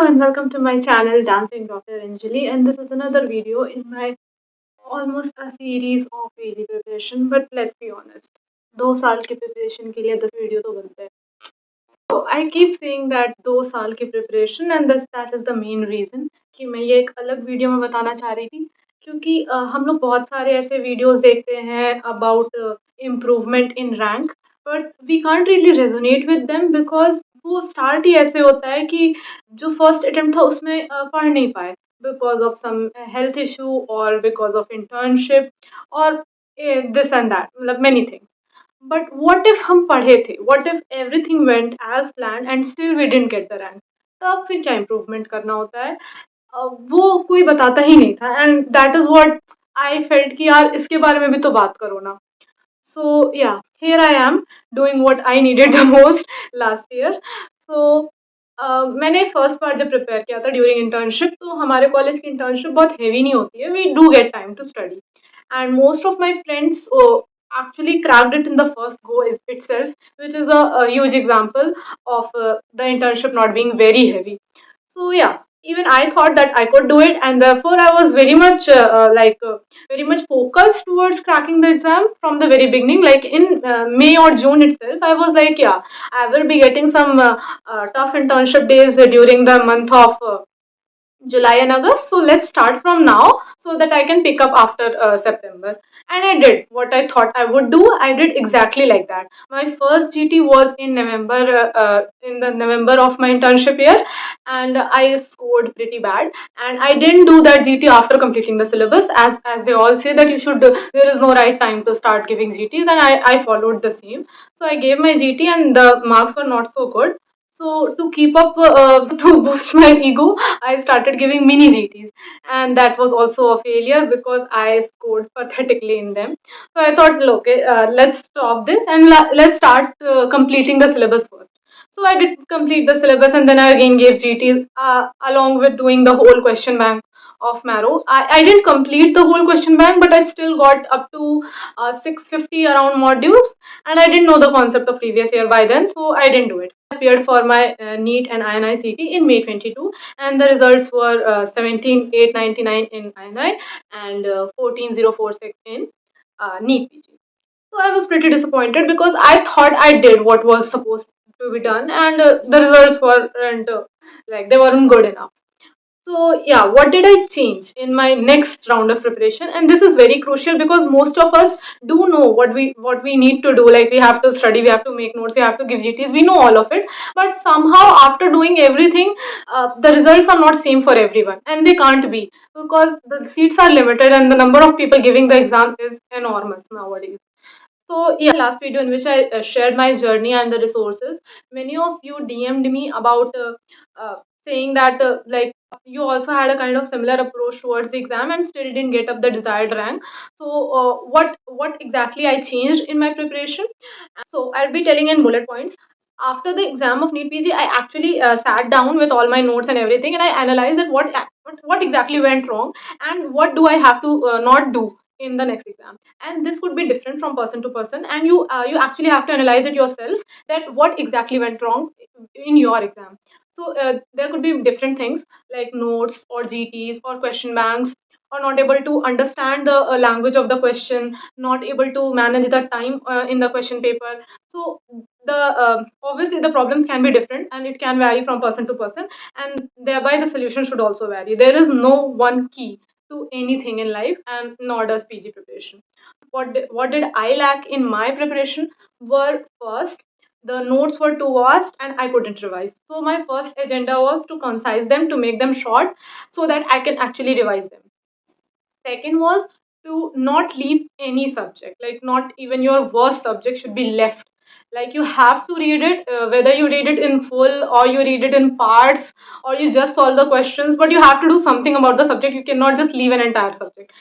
Hello and welcome to my channel Dancing Dr. Anjali, and this is another video in my almost a series of PG preparation. But let's be honest, 2 साल की preparation के लिए 10 video तो बनते हैं. So I keep saying that 2 साल की preparation and that is the main reason कि मैं ये एक अलग वीडियो में बताना चाह रही थी क्योंकि हम लोग बहुत सारे ऐसे वीडियोस देखते हैं about improvement in rank, but we can't really resonate with them because वो स्टार्ट ही ऐसे होता है कि जो फर्स्ट अटेम्प्ट था उसमें पढ़ नहीं पाए because of some health issue और बिकॉज ऑफ इंटर्नशिप और दिस एंड दैट मतलब many things. But what if हम पढ़े थे, what if everything went as plan and still we didn't get the rank, तब फिर क्या इम्प्रूवमेंट करना होता है. वो कोई बताता ही नहीं था and that is what I felt कि यार इसके बारे में भी तो बात करो ना. So yeah, here I am doing what I needed the most last year. So मैंने फर्स्ट बार जब प्रिपेयर किया था ड्यूरिंग इंटर्नशिप, तो हमारे कॉलेज की इंटर्नशिप बहुत हेवी नहीं होती है. We do get time to study and most of my friends actually cracked it in the first go itself, which is a huge example of the internship not being very heavy. So yeah, even I thought that I could do it, and therefore I was very much very much focused towards cracking the exam from the very beginning. Like in May or June itself, I was like, yeah, I will be getting some tough internship days during the month of July and August. So let's start from now so that I can pick up after September. And I did what I thought I would do. I did exactly like that. My first GT was in November, in the November of my internship year, and I scored pretty bad. And I didn't do that GT after completing the syllabus, as they all say that you should. There is no right time to start giving GTs, and I followed the same. So I gave my GT, and the marks were not so good. So to keep up, to boost my ego, I started giving mini GTs, and that was also a failure because I scored pathetically in them. So I thought, okay, let's stop this and let's start completing the syllabus first. So I did complete the syllabus, and then I again gave GTs along with doing the whole question bank of Marrow. I didn't complete the whole question bank, but I still got up to 650 around modules, and I didn't know the concept of previous year by then, so I didn't do it. I appeared for my NEET and inicet in May 22, and the results were 17,899 in INI and 14,046 in neetpg. So I was pretty disappointed because I thought I did what was supposed to be done, and the results weren't like they weren't good enough. So yeah, what did I change in my next round of preparation? And this is very crucial because most of us do know what we need to do. Like we have to study, we have to make notes, we have to give GTs. We know all of it, but somehow after doing everything, the results are not same for everyone, and they can't be because the seats are limited and the number of people giving the exam is enormous nowadays. So yeah, last video in which I shared my journey and the resources, many of you DM'd me about saying that like you also had a kind of similar approach towards the exam and still didn't get up the desired rank. So what exactly I changed in my preparation? So I'll be telling in bullet points. After the exam of NEET PG, I actually sat down with all my notes and everything, and I analyzed that what exactly went wrong and what do I have to not do in the next exam. And this could be different from person to person, and you actually have to analyze it yourself that what exactly went wrong in your exam. So there could be different things like notes or GTs or question banks, or not able to understand the language of the question, not able to manage the time in the question paper. So the obviously the problems can be different and it can vary from person to person, and thereby the solution should also vary. There is no one key to anything in life, and nor does PG preparation. What did I lack in my preparation were first, the notes were too vast and I couldn't revise. So my first agenda was to concise them, to make them short so that I can actually revise them. Second was to not leave any subject, like not even your worst subject should be left. Like you have to read it, whether you read it in full or you read it in parts or you just solve the questions, but you have to do something about the subject. You cannot just leave an entire subject.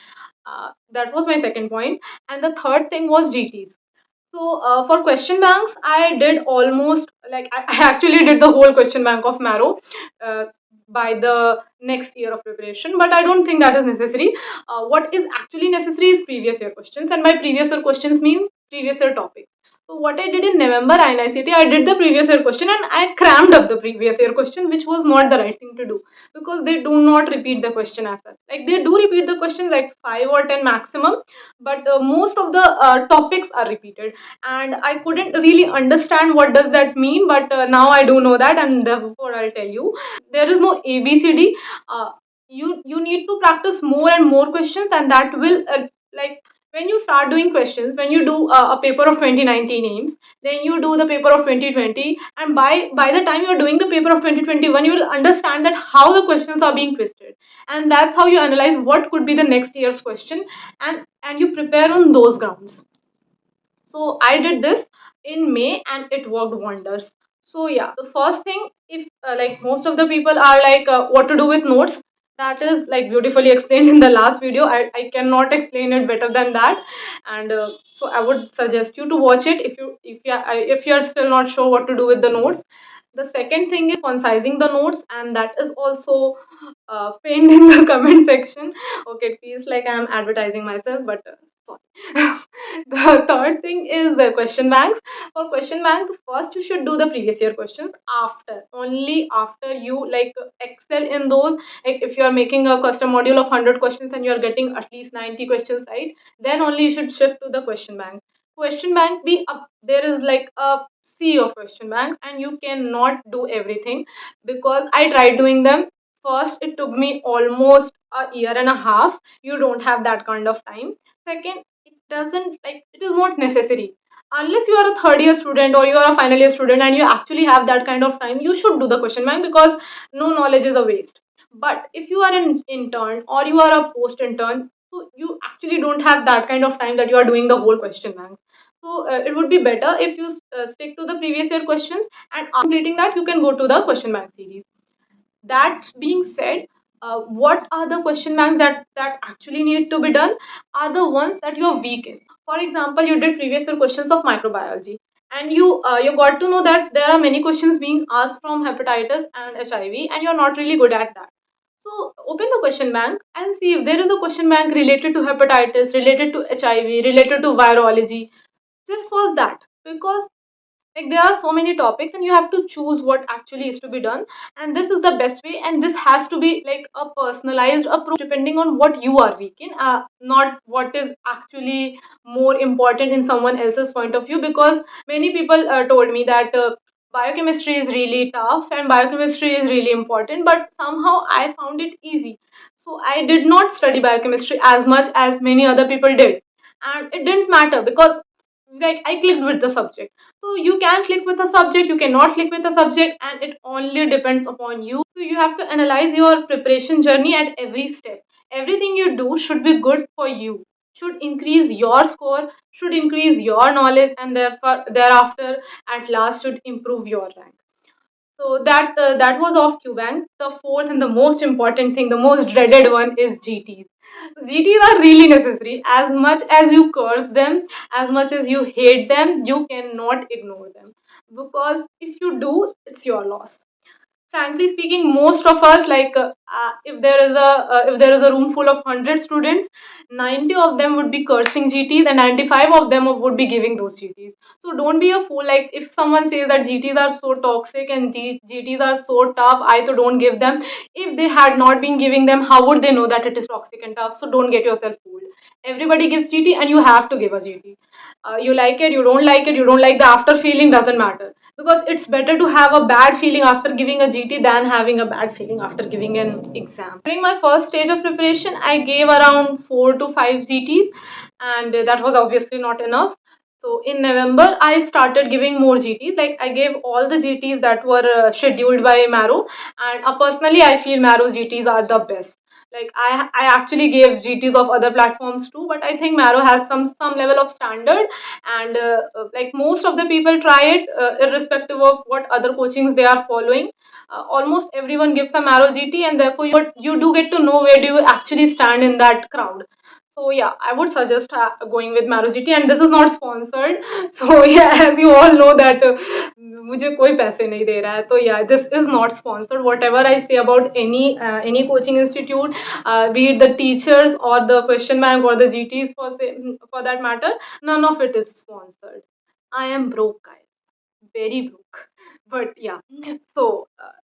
That was my second point. And the third thing was GTs. So for question banks, I did almost like I actually did the whole question bank of Marrow by the next year of preparation, but I don't think that is necessary. What is actually necessary is previous year questions, and by previous year questions means previous year topic. So what I did in November inicet, I did the previous year question and I crammed up the previous year question, which was not the right thing to do, because they do not repeat the question as such. Like they do repeat the question like 5 or 10 maximum, but most of the topics are repeated, and I couldn't really understand what does that mean. But now I do know that, and therefore I'll tell you. There is no ABCD. You need to practice more and more questions, and that will like when you start doing questions, when you do a paper of 2019 names, then you do the paper of 2020, and by the time you're doing the paper of 2021, you will understand that how the questions are being twisted, and that's how you analyze what could be the next year's question, and you prepare on those grounds. So I did this in May and it worked wonders. So yeah, the first thing, if like most of the people are like what to do with notes, that is like beautifully explained in the last video. I cannot explain it better than that. And so I would suggest you to watch it if you are still not sure what to do with the notes. The second thing is concising the notes, and that is also pinned in the comment section. Okay, it feels like I'm advertising myself, but sorry. The third thing is the question banks. For question bank, first you should do the previous year questions. Only after you like excel in those. Like if you are making a custom module of 100 questions and you are getting at least 90 questions right, then only you should shift to the question bank. Question bank be up. There is like a sea of question banks, and you cannot do everything, because I tried doing them. First, it took me almost a year and a half. You don't have that kind of time. Second, it doesn't like it is not necessary, unless you are a third year student or you are a final year student and you actually have that kind of time. You should do the question bank, because no knowledge is a waste. But if you are an intern or you are a post intern, so you actually don't have that kind of time that you are doing the whole question bank. So it would be better if you stick to the previous year questions, and after completing that you can go to the question bank series. That being said, what are the question banks that actually need to be done are the ones that you're weak in. For example, you did previous year questions of microbiology, and you got to know that there are many questions being asked from hepatitis and HIV, and you're not really good at that. So open the question bank and see if there is a question bank related to hepatitis, related to HIV, related to virology. Just solve that, because like there are so many topics and you have to choose what actually is to be done, and this is the best way, and this has to be like a personalized approach depending on what you are weak in, not what is actually more important in someone else's point of view. Because many people told me that biochemistry is really tough and biochemistry is really important, but somehow I found it easy. So I did not study biochemistry as much as many other people did, and it didn't matter, because like I clicked with the subject. So you can click with a subject, you cannot click with a subject, and it only depends upon you. So you have to analyze your preparation journey at every step. Everything you do should be good for you, should increase your score, should increase your knowledge, and therefore thereafter at last should improve your rank. So that was of Qbank. The fourth and the most important thing, the most dreaded one, is GTs. GTs are really necessary. As much as you curse them, as much as you hate them, you cannot ignore them, because if you do, it's your loss. Frankly speaking, most of us, like if there is a room full of 100 students, 90 of them would be cursing GTs and 95 of them would be giving those GTs. So don't be a fool. Like if someone says that GTs are so toxic and GTs are so tough, I so don't give them. If they had not been giving them, how would they know that it is toxic and tough? So don't get yourself fooled. Everybody gives GT and you have to give a GT. You like it, you don't like it, you don't like the after feeling, doesn't matter, because it's better to have a bad feeling after giving a GT than having a bad feeling after giving an exam. During my first stage of preparation, I gave around 4 to 5 GTs, and that was obviously not enough. So in November, I started giving more GTs. Like I gave all the GTs that were scheduled by Marrow, and personally, I feel Marrow's GTs are the best. Like I actually gave GTs of other platforms too, but I think Marrow has some level of standard, and like most of the people try it irrespective of what other coachings they are following. Almost everyone gives a Marrow GT, and therefore you do get to know where do you actually stand in that crowd. So yeah, I would suggest going with Marrow GT, and this is not sponsored. So yeah, as you all know that मुझे कोई पैसे नहीं दे रहा है. So yeah, this is not sponsored. Whatever I say about any coaching institute, be it the teachers or the question bank or the GTs for that matter, none of it is sponsored. I am broke, guys. Very broke. But yeah, so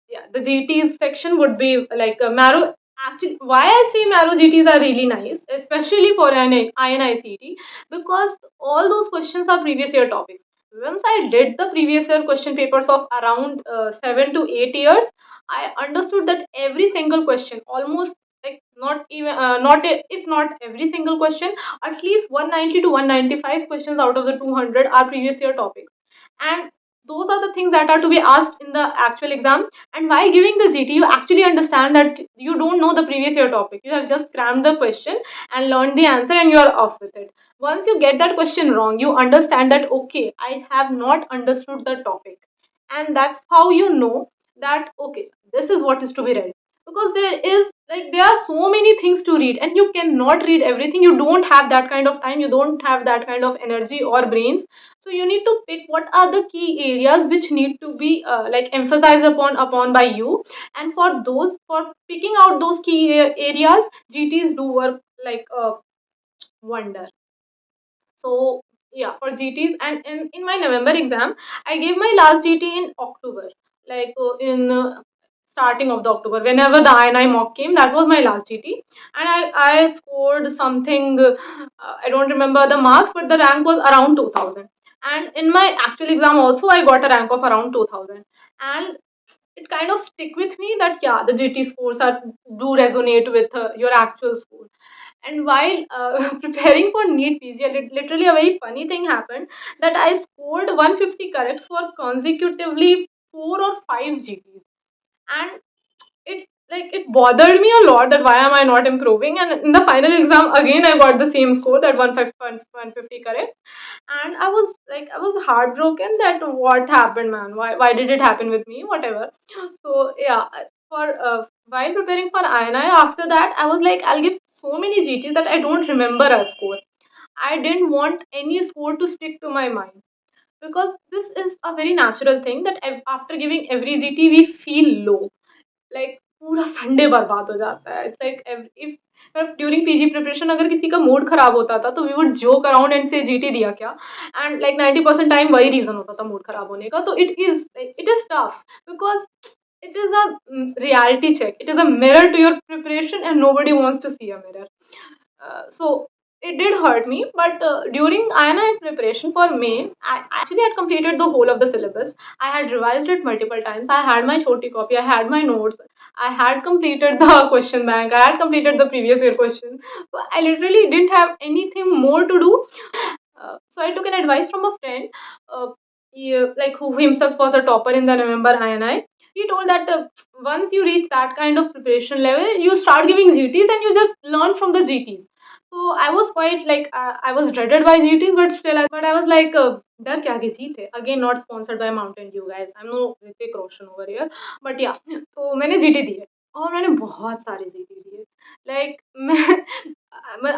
yeah, the GTs section would be like marrow. Actually, why I say marrow GTs are really nice, especially for an INICT, because all those questions are previous year topics. Once I did the previous year question papers of around 7 to 8 years, I understood that every single question, almost like not even if not every single question, at least 190 to 195 questions out of the 200 are previous year topics, and those are the things that are to be asked in the actual exam. And while giving the GT, you actually understand that you don't know the previous year topic. You have just crammed the question and learned the answer, and you are off with it. Once you get that question wrong, you understand that okay, I have not understood the topic, and that's how you know that okay, this is what is to be read. Because there are so many things to read, and you cannot read everything. You don't have that kind of time. You don't have that kind of energy or brains, so you need to pick what are the key areas which need to be like emphasized upon by you, and for picking out those key areas, GTs do work like a wonder. So yeah, for GTs, and in my November exam, I gave my last GT in October, like in starting of the October, whenever the INI mock came, that was my last GT, and I scored something. I don't remember the marks, but the rank was around 2000. And in my actual exam also, I got a rank of around 2000, and it kind of stick with me that yeah, the GT scores are do resonate with your actual score. And while preparing for NEET PG, literally a very funny thing happened that I scored 150 corrects for consecutively 4 or 5 GTs, and it bothered me a lot that why am I not improving. And in the final exam again, I got the same score, that 150 correct, and I was heartbroken that what happened, man. Why did it happen with me? Whatever. So yeah, for while preparing for INI, after that I was like, I'll give so many GTs that I don't remember a score. I didn't want any score to stick to my mind, because this is a very natural thing that after giving every GT we feel low, like पूरा Sunday बर्बाद हो जाता है. It's like if during PG preparation अगर किसी का mood खराब होता था, तो we would joke around and say GT दिया क्या, and like 90% time वही reason होता था मूड खराब होने का. तो it is tough, because it is a reality check. It is a mirror to your preparation, and nobody wants to see a mirror. So it did hurt me, but during INI preparation for May, I actually had completed the whole of the syllabus. I had revised it multiple times. I had my choti copy. I had my notes. I had completed the question bank. I had completed the previous year questions. So I literally didn't have anything more to do. So I took an advice from a friend, like who himself was a topper in the November INI. He told that once you reach that kind of preparation level, you start giving GTs and you just learn from the GTs. So I was quite like I was dreaded by GTs, but still, I was like, डर क्या आगे जीत है. Again, not sponsored by Mountain Dew, guys. I'm no Hrithik Roshan over here, but yeah. तो मैंने GT दिए, और मैंने बहुत सारे GT दिए. Like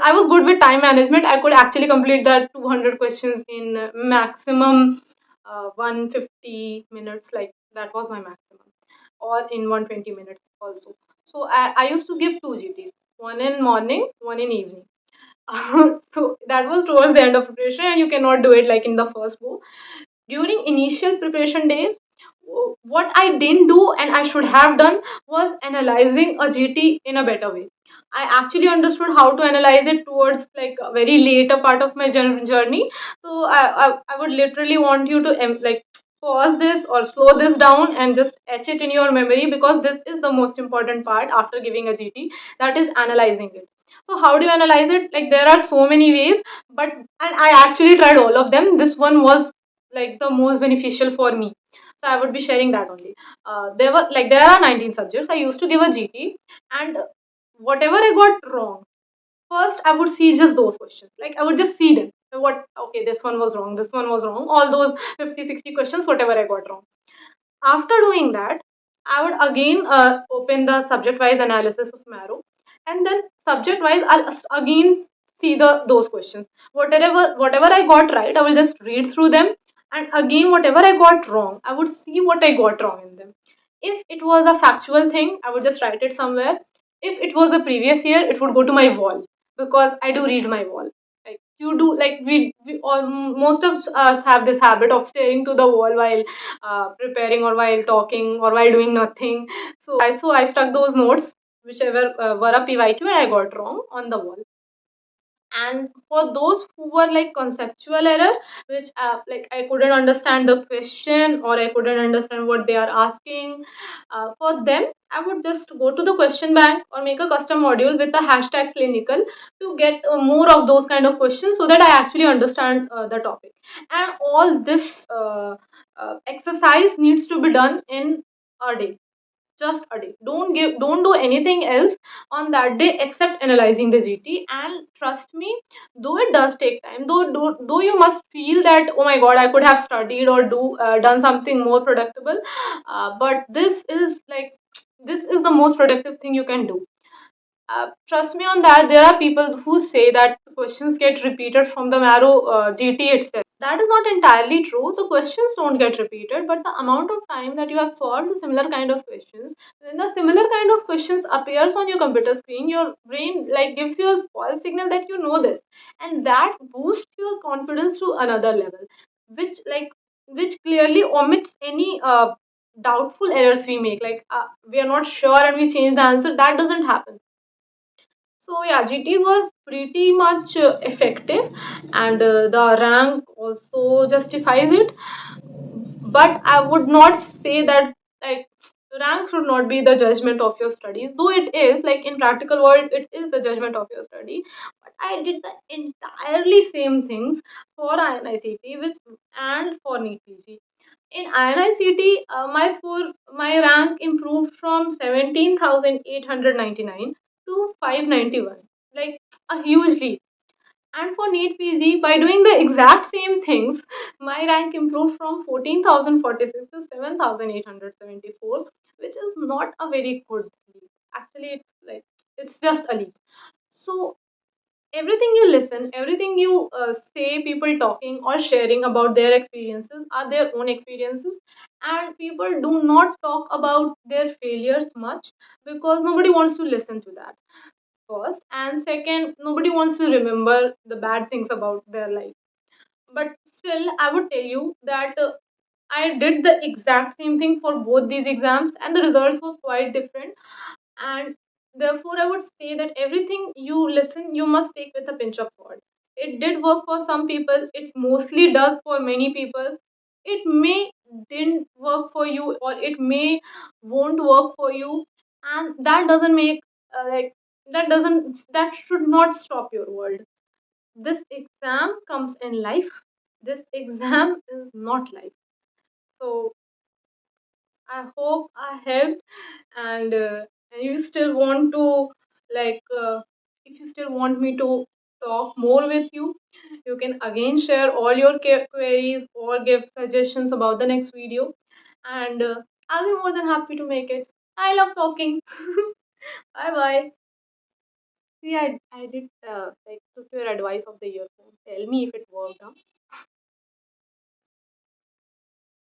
I was good with time management. I could actually complete that 200 questions in maximum 150 minutes. Like that was my maximum, or in 120 minutes also. So I used to give two GTs, one in morning, one in evening. So that was towards the end of preparation, and you cannot do it like in the first go. During initial preparation days, what I didn't do and I should have done was analyzing a GT in a better way. I actually understood how to analyze it towards like a very later part of my journey. So I would literally want you to like pause this or slow this down and just etch it in your memory, because this is the most important part after giving a GT, that is analyzing it. So how do you analyze it? Like there are so many ways, but and I actually tried all of them. This one was like the most beneficial for me. So I would be sharing that only. There are 19 subjects. I used to give a GT, and whatever I got wrong, first I would see just those questions. Like I would just see them. What okay, this one was wrong, this one was wrong. All those 50, 60 questions, whatever I got wrong. After doing that, I would again open the subject-wise analysis of marrow, and then subject-wise, I'll again see the those questions. Whatever I got right, I will just read through them, and again whatever I got wrong, I would see what I got wrong in them. If it was a factual thing, I would just write it somewhere. If it was a previous year, it would go to my wall, because I do read my wall. Like you do like we all, most of us have this habit of staring to the wall while preparing or while talking or while doing nothing. So I stuck those notes whichever were a PYQ and I got wrong on the wall. And for those who were like conceptual error, which like I couldn't understand the question or I couldn't understand what they are asking, for them I would just go to the question bank or make a custom module with the hashtag clinical to get more of those kind of questions so that I actually understand the topic. And all this exercise needs to be done in a day, just a day. Don't do anything else on that day except analyzing the GT. And trust me, though it does take time, though you must feel that oh my god I could have studied or do done something more productive, but this is the most productive thing you can do. Trust me on that. There are people who say that questions get repeated from the marrow GT itself. That is not entirely true. The questions don't get repeated, but the amount of time that you have solved the similar kind of questions, when the similar kind of questions appears on your computer screen, your brain like gives you a false signal that you know this, and that boosts your confidence to another level, which like which clearly omits any doubtful errors we make. Like we are not sure and we change the answer. That doesn't happen. So yeah, GT were pretty much effective, and the rank also justifies it. But I would not say that like rank should not be the judgment of your studies, though it is like in practical world it is the judgment of your study. But I did the entirely same things for INICT, which and for NEET-PG. In INICT, my rank improved from 17,899 to 591, like a huge leap. And for NEET PG, by doing the exact same things, my rank improved from 14,046 to 7,874, which is not a very good leap. Actually, it's just a leap. So everything you listen, everything you say, people talking or sharing about their experiences are their own experiences, and people do not talk about their failures much because nobody wants to listen to that first, and second, nobody wants to remember the bad things about their life. But still, I would tell you that I did the exact same thing for both these exams, and the results were quite different. And therefore, I would say that everything you listen, you must take with a pinch of salt. It did work for some people, it mostly does for many people. It may didn't work for you, or it may won't work for you, and that doesn't make like that should not stop your world. This exam comes in life. This exam is not life. So I hope I helped, and you still want to if you still want me to talk more with you, you can again share all your queries or give suggestions about the next video, and I'll be more than happy to make it. I love talking. Bye bye. See, I did like took your advice of the earphone. Tell me if it worked. Huh?